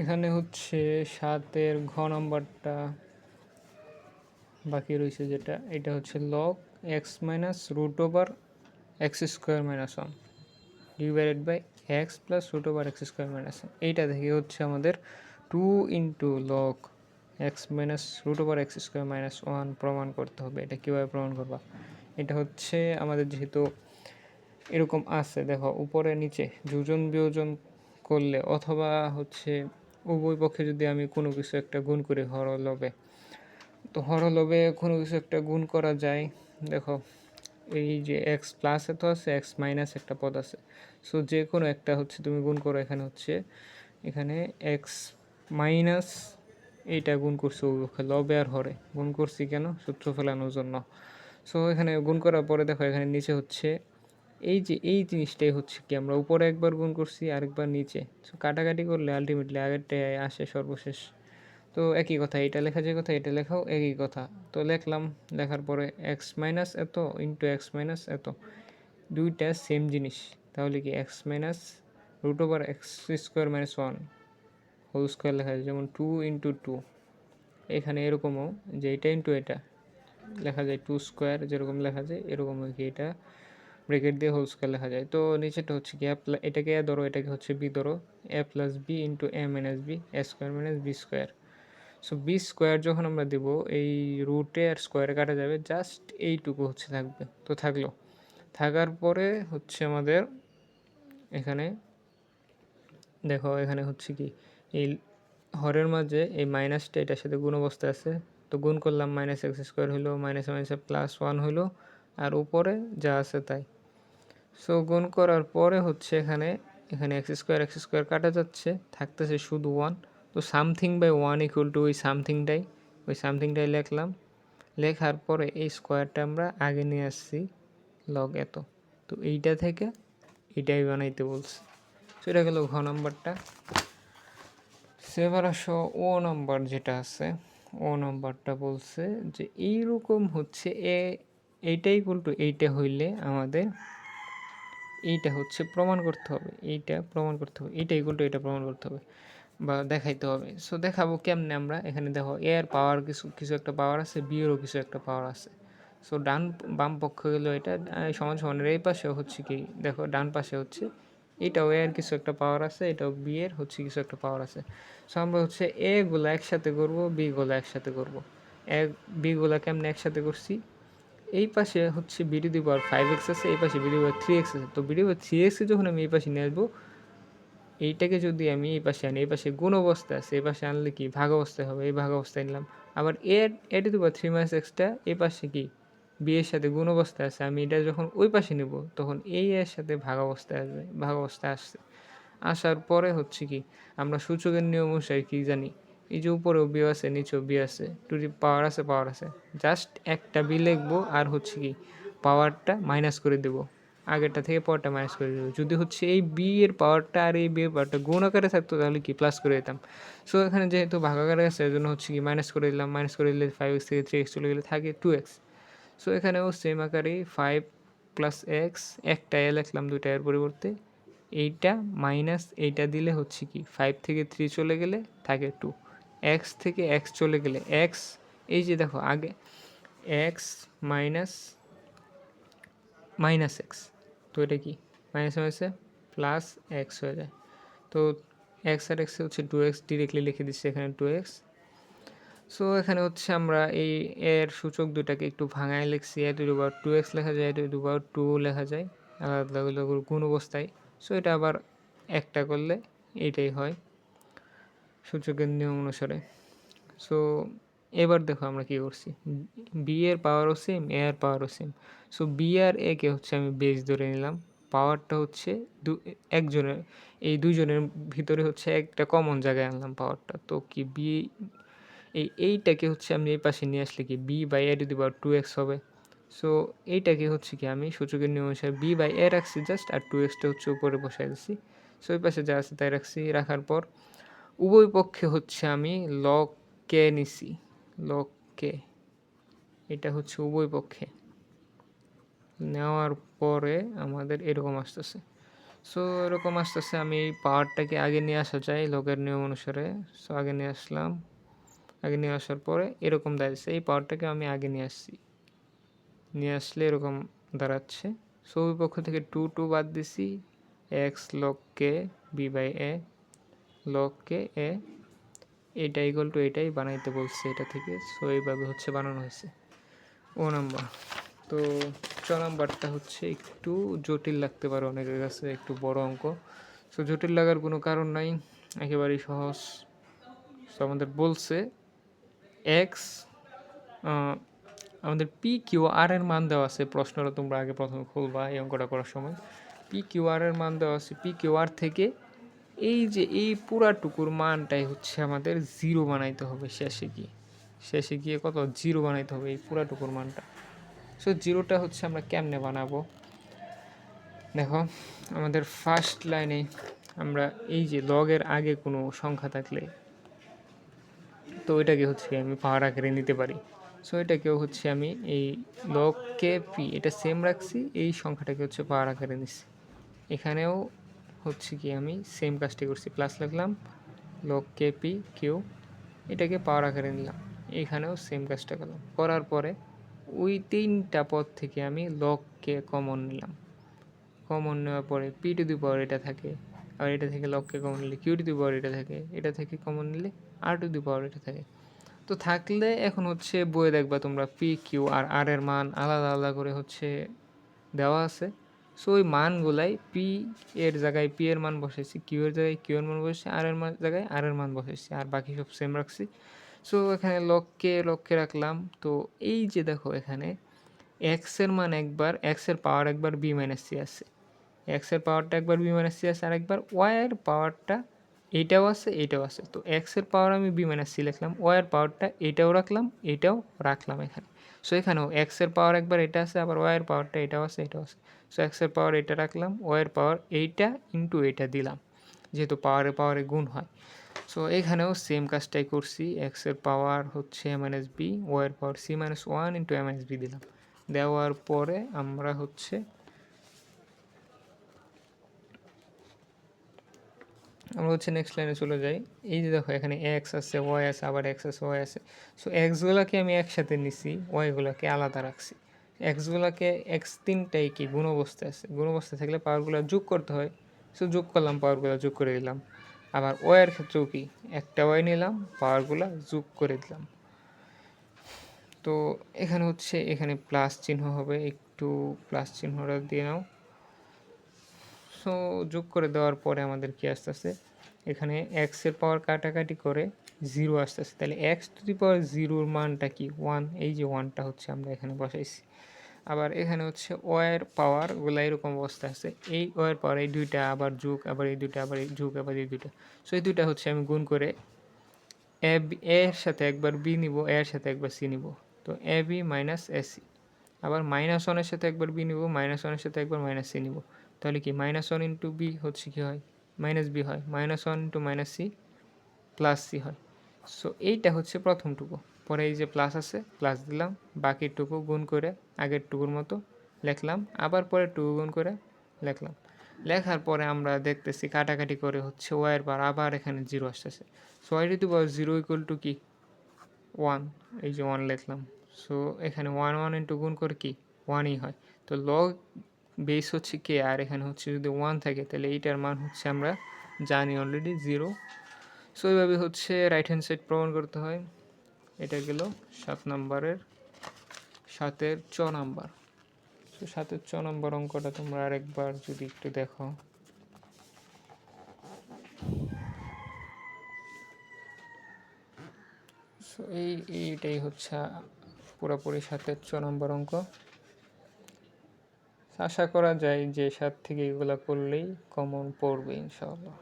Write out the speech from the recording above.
এখানে হচ্ছে 7-এর ঘ নাম্বারটা বাকি রয়েছে, যেটা এটা হচ্ছে log x minus root over x square minus one divided by x plus root over x square minus one. এইটা থেকে হচ্ছে আমাদের 2 log x minus root over x square minus one প্রমাণ করতে হবে। এটা কীভাবে প্রমাণ করবা? এটা হচ্ছে আমাদের যেহেতু এরকম আছে, দেখো উপরে নিচে যোজন বিয়োজন করলে অথবা হচ্ছে উভয় পক্ষে যদি আমি কোনো কিছু একটা গুণ করি হরলবে, তো হরলবে কোনো কিছু একটা গুণ করা যায়। দেখো এই যে এক্স প্লাস এত আছে, এক্স মাইনাস একটা পদ আছে, সো যে কোনো একটা হচ্ছে তুমি গুণ করো। এখানে হচ্ছে এখানে এক্স মাইনাস এইটা গুণ করছি উভয় লবে আর হরে গুণ করছি কেন? সূত্র ফেলানোর জন্য। সো এখানে গুণ করার পরে দেখো এখানে নিচে হচ্ছে এই যে এই জিনিসটাই হচ্ছে কি আমরা উপরে একবার গুণ করছি আরেকবার নিচে, সো কাটাকাটি করলে আলটিমেটলি আগেরটাই আসে সর্বশেষ। তো একই কথা, এটা লেখা যে কথা এটা লেখাও একই কথা। তো লিখলাম, লেখার পরে এক্স মাইনাস এত ইন্টু এক্স মাইনাস এত, দুইটা সেম জিনিস। তাহলে কি x minus root over x square minus one whole square লেখা যায়, যেমন 2 × 2। এখানে এরকমও যে এটা ইন্টু এটা লেখা যায় 2 স্কোয়ার, যেরকম লেখা যায় এরকম কি এটা ব্রেকেট দিয়ে হোল স্কোয়ার লেখা যায়। তো নিচেটা হচ্ছে কি এটাকে এ ধরো, এটাকে হচ্ছে বি ধরো, a plus b into a minus b a square minus b square. So b square যখন আমরা দেবো এই রুটে আর স্কোয়ারে কাটা যাবে, জাস্ট এইটুকু হচ্ছে থাকবে। তো থাকলো, থাকার পরে হচ্ছে আমাদের এখানে দেখো এখানে হচ্ছে কি এই হরের মাঝে এই মাইনাসটা এটার সাথে গুণ অবস্থা আছে, তো গুণ করলাম মাইনাস এক্স স্কোয়ার হইলো, মাইনাস মাইনাসে প্লাস ওয়ান হইলো, আর উপরে যা আছে তাই। সো গুণ করার পরে হচ্ছে এখানে এখানে এক্স স্কোয়ার কাটা যাচ্ছে, থাকতেছে শুধু ওয়ান। তো something by one equal to ওই সামথিংটাই লিখলাম। লেখার পরে এই স্কোয়ারটা আমরা আগে নিয়ে আসছি লগ এত, তো এইটা থেকে এটাই বানাইতে বলছে। সো এটা গেল ঘ নাম্বারটা। সেবার আসো ও নাম্বার যেটা আছে, ও নাম্বারটা বলছে যে এইরকম হচ্ছে এইটা ইকুয়াল টু এইটা হইলে আমাদের এইটা হচ্ছে প্রমাণ করতে হবে, এইটা প্রমাণ করতে হবে, এইটা ইকুয়াল টু এটা প্রমাণ করতে হবে বা দেখাইতে হবে। সো দেখাবো কেমনে আমরা? এখানে দেখো এ এর পাওয়ার কিছু কিছু একটা পাওয়ার আছে, বি এরও কিছু একটা পাওয়ার আছে। সো ডান বাম পক্ষ গেলো এটা সমান সমানের এই পাশে হচ্ছে কি দেখো ডান পাশে হচ্ছে এটাও এ এর কিছু একটা পাওয়ার আছে, এটাও বি এর হচ্ছে কিছু একটা পাওয়ার আছে। সো আমরা হচ্ছে এ গুলো একসাথে করবো, বি গুলো একসাথে করবো। বি গুলা কেমনে একসাথে করছি? এই পাশে হচ্ছে বিডি দি পাওয়ার 5x আছে, এই পাশে বিডি পাওয়ার 3x আছে। তো বিডি পাওয়ার 3x যখন আমি এই পাশে নিয়ে আসবো, এইটাকে যদি আমি এই পাশে আনি, এই পাশে গুণ অবস্থায় আছে, এই পাশে আনলে কি ভাগ অবস্থায় হবে, এই ভাগ অবস্থায় নিলাম। আবার এ টু দি পাওয়ার 3 - x এই পাশে কি বি এর সাথে গুণ অবস্থায় আছে, আমি এটা যখন ওই পাশে নেব তখন এই এর সাথে ভাগ অবস্থায় আসবে, ভাগ অবস্থায় আসছে। আসার পরে হচ্ছে কি আমরা সূচকের নিয়ম অনুসারে কি জানি, এই যে উপরেও বি আছে নিচেও বি আছে, টু দি পাওয়ার আছে, জাস্ট একটা বি লিখবো আর হচ্ছে কি পাওয়ারটা মাইনাস করে দেবো, আগেরটা থেকে পরটা মাইনাস করে দেবো। যদি হচ্ছে এই বি এর পাওয়ারটা আর এই বি এর পাওয়ারটা গুণ আকারে থাকতো তাহলে কি প্লাস করে দিতাম। সো এখানে যেহেতু ভাগ আকারে আছে এর জন্য হচ্ছে কি মাইনাস করে দিলাম, মাইনাস করে দিলে 5x থেকে 3x চলে গেলে থাকে 2x। সো এখানেও সেম আকারেই 5 + x, একটা এ লিখলাম দুইটা এর পরিবর্তে, এইটা মাইনাস এইটা দিলে হচ্ছে কি 5 থেকে 3 চলে গেলে থাকে 2, এক্স থেকে এক্স চলে গেলে এক্স, এই যে দেখো আগে এক্স মাইনাস মাইনাস এক্স, তো এটা কি মাইনাস মাইনাসে প্লাস এক্স হয়ে যায়। তো এক্স আর এক্স হচ্ছে 2x, ডিরেক্টলি লিখে দিচ্ছি এখানে 2x। সো এখানে হচ্ছে আমরা এই এর সূচক দুটাকে একটু ভাঙায় লিখছি, এ টু দি পাওয়ার 2x লেখা যায়, এ টু দি পাওয়ার 2 লেখা যায় আলাদা আলাদা গুণ অবস্থায়। সো এটা আবার একটা করলে এইটাই হয় সূচকের নিয়ম অনুসারে। সো এবার দেখো আমরা কী করছি, বি এর পাওয়ারও সেম, এ এর পাওয়ারও সেম। সো বি আর এ কে হচ্ছে আমি বেস ধরে নিলাম, পাওয়ারটা হচ্ছে একজনের, এই দুইজনের ভিতরে হচ্ছে একটা কমন জায়গায় আনলাম পাওয়ারটা। তো কি বি এইটাকে হচ্ছে আমি এই পাশে নিয়ে আসলে কি b by a to the power 2x হবে। সো এইটাকে হচ্ছে কি আমি সূচকের নিয়ম অনুসারে বি বাই এ রাখছি জাস্ট, আর 2xটা হচ্ছে উপরে বসাই দিচ্ছি। সো এই পাশে যা আছে তাই রাখছি, রাখার পর উভয় পক্ষে হচ্ছে আমি লগ কে নিছি, লগ কে, এটা হচ্ছে উভয় পক্ষে নেওয়ার পরে আমাদের এরকম আসতেছে। সো এরকম আস্তে আস্তে আমি এই পাওয়ারটাকে আগে নিয়ে আসা চাই লগের নিয়ম অনুসারে। সো আগে নিয়ে আসলাম, আগে নিয়ে আসার পরে এরকম দাঁড়িয়েছে, এই পাওয়ারটাকে আমি আগে নিয়ে আসছি, নিয়ে আসলে এরকম দাঁড়াচ্ছে। সো ওই পক্ষ থেকে 2 বাদ দিছি, x log k b by a log k a, এটা ইকুয়াল টু এটাই বানাইতে বলছে এটা থেকে। সো এইভাবে হচ্ছে বানানো হয়েছে ও নাম্বার। তো চ নাম্বারটা হচ্ছে একটু জটিল লাগতে পারে অনেকের কাছে, একটু বড় অঙ্ক। সো জটিল লাগার কোনো কারণ নাই, একেবারেই সহজ। সো আমাদের বলছে এক্স, আমাদের পি কিউ আর এর মান দেওয়া আছে, প্রশ্নটা তোমরা আগে প্রথমে খুলবা এই অঙ্কটা করার সময়। পি কিউ আর এর মান দেওয়া আছে, পি কিউ আর থেকে এই যে এই পুরাটুকুর মানটাই হচ্ছে আমাদের জিরো বানাইতে হবে শেষে গিয়ে, শেষে গিয়ে কত জিরো বানাইতে হবে এই পুরাটুকুর মানটা। সো জিরোটা হচ্ছে আমরা কেমনে বানাবো, দেখো আমাদের ফার্স্ট লাইনে আমরা এই যে লগের আগে কোনো সংখ্যা থাকলে তো এটাকে হচ্ছে আমি পাওয়ার আকারে নিতে পারি। সো এটাকেও হচ্ছে আমি এই লগ কে পি এটা সেম রাখছি, এই সংখ্যাটাকে হচ্ছে পাওয়ার আকারে নিচ্ছি। এখানেও হচ্ছে কি আমি সেম কাজটি করছি, প্লাস লাগলাম লগ কে পি কিউ, এটাকে পাওয়ার আকারে নিলাম, এখানেও সেম কাজটা করলাম। করার পরে ওই 3টা পদ থেকে আমি লগকে কমন নিলাম, কমন নেওয়ার পরে পি টু দি পাওয়ার এটা থাকে, আর এটা থেকে লগকে কমন নিলে কিউ টু দি পাওয়ার এটা থাকে, এটা থেকে কমন নিলে আর টু দি পাওয়ার এটা থাকে। তো থাকলে এখন হচ্ছে বইয়ে দেখবা তোমরা পি কিউ আর আর এর মান আলাদা আলাদা করে হচ্ছে দেওয়া আছে। সো ওই মানগুলাই পি এর জায়গায় পি এর মান বসাইছি, কিউ এর জায়গায় কিউ এর মান বসেছি, আর এর জায়গায় আর এর মান বসাইছি, আর বাকি সব সেম রাখছি। সো এখানে লক্ষ্যে রাখলাম। তো এই যে দেখো এখানে এক্সের মান একবার, এক্সের পাওয়ার একবার বি মাইনাস সি আছে, এক্সের পাওয়ারটা একবার বি মাইনাস সি আছে, আর একবার ওয়াইয়ের পাওয়ারটা এইটাও আছে এইটাও আছে। তো এক্সের পাওয়ার আমি বি মাইনাস সি লিখলাম, ওয়াইয়ের পাওয়ারটা এইটাও রাখলাম এইটাও রাখলাম এখানে। সো এখানেও এক্সের পাওয়ার একবার এটা আছে, আবার ওয়াইয়ের পাওয়ারটা এটাও আছে এটাও আছে। সো এক্সের পাওয়ার এটা রাখলাম, ওয়াইয়ের পাওয়ার এইটা ইন্টু এইটা দিলাম, যেহেতু পাওয়ারে গুণ হয়। সো এখানেও সেম কাজটাই করছি, এক্সের পাওয়ার হচ্ছে এ মাইনাস বি, ওয়াইয়ের পাওয়ার C minus one into a minus B দিলাম। দেওয়ার পরে আমরা হচ্ছে নেক্সট লাইনে চলে যাই। এই যে দেখো এখানে এক্স আছে, ওয়াই আছে, আবার এক্স আছে, ওয়াই আছে। সো এক্সগুলোকে আমি একসাথে নিছি, ওয়াইগুলোকে আলাদা রাখছি। এক্সগুলোকে এক্স তিনটাই কি গুণ অবস্থায় আছে, গুণ অবস্থায় থাকলে পাওয়ারগুলো যোগ করতে হয়। সো যোগ করলাম, পাওয়ারগুলো যোগ করে দিলাম। আবার ওয়াইয়ের ক্ষেত্রেও কি একটা ওয়াই নিলাম, পাওয়ারগুলো যোগ করে দিলাম। তো এখানে হচ্ছে এখানে প্লাস চিহ্ন হবে, একটু প্লাস চিহ্নটা দিয়ে নাও। সো যোগ করে দেওয়ার পরে আমাদের কি আসতেছে, এখানে এক্সের পাওয়ার কাটাকাটি করে জিরো আসতেছে, তাহলে এক্স টু দি পাওয়ার জিরোর মানটা কি ওয়ান, এই যে ওয়ানটা হচ্ছে আমরা এখানে বসাইছি। আবার এখানে হচ্ছে ওয়ের পাওয়ারগুলো এরকম অবস্থা আছে, এই ওয়ের পাওয়ার এই দুইটা আবার যোগ, আবার এই দুইটা আবার এই যোগ, আবার এই দুইটা। সো এই দুইটা হচ্ছে আমি গুণ করে এর সাথে একবার বি নিব, এর সাথে একবার সি নিব। তো এ বি মাইনাস এসি, আবার মাইনাস ওয়ানের সাথে একবার বি নিব, মাইনাস ওয়ানের সাথে একবার মাইনাস সি নিব। তাহলে কি মাইনাস ওয়ান ইন্টু বি হচ্ছে কী হয়, মাইনাস বি হয়, minus one into minus c plus c হয়। সো এইটা হচ্ছে প্রথমটুকু। পরে এই যে প্লাস আছে প্লাস দিলাম, বাকিটুকু গুণ করে আগের টুকুর মতো লিখলাম, আবার পরে টুকু গুণ করে লিখলাম। লেখার পরে আমরা দেখতেছি কাটাকাটি করে হচ্ছে ওয়াইয়ের পাওয়ার আবার এখানে জিরো আসতেছে। So y to the power zero equal to কি ওয়ান, এই যে ওয়ান লিখলাম। সো এখানে ওয়ান ওয়ান ইন্টু গুণ করে কি ওয়ানই হয়। তো লগ বেস হচ্ছে কে, আর এখানে হচ্ছে যদি ওয়ান থাকে তাহলে এইটার মান হচ্ছে আমরা জানি অলরেডি জিরো। সো এইভাবে হচ্ছে রাইট হ্যান্ড সাইড প্রমাণ করতে হয়। এটা গেল 7 নম্বরের 7-এর চ নাম্বার। সো 7-এর চ নম্বর অঙ্কটা তোমরা আরেকবার যদি একটু দেখো। সো এইটাই হচ্ছে পুরোপুরি 7-এর চ নম্বর অঙ্ক। আশা করা যায় যে 7 থেকে এগুলো করলেই কমন পড়বে ইনশাআল্লাহ।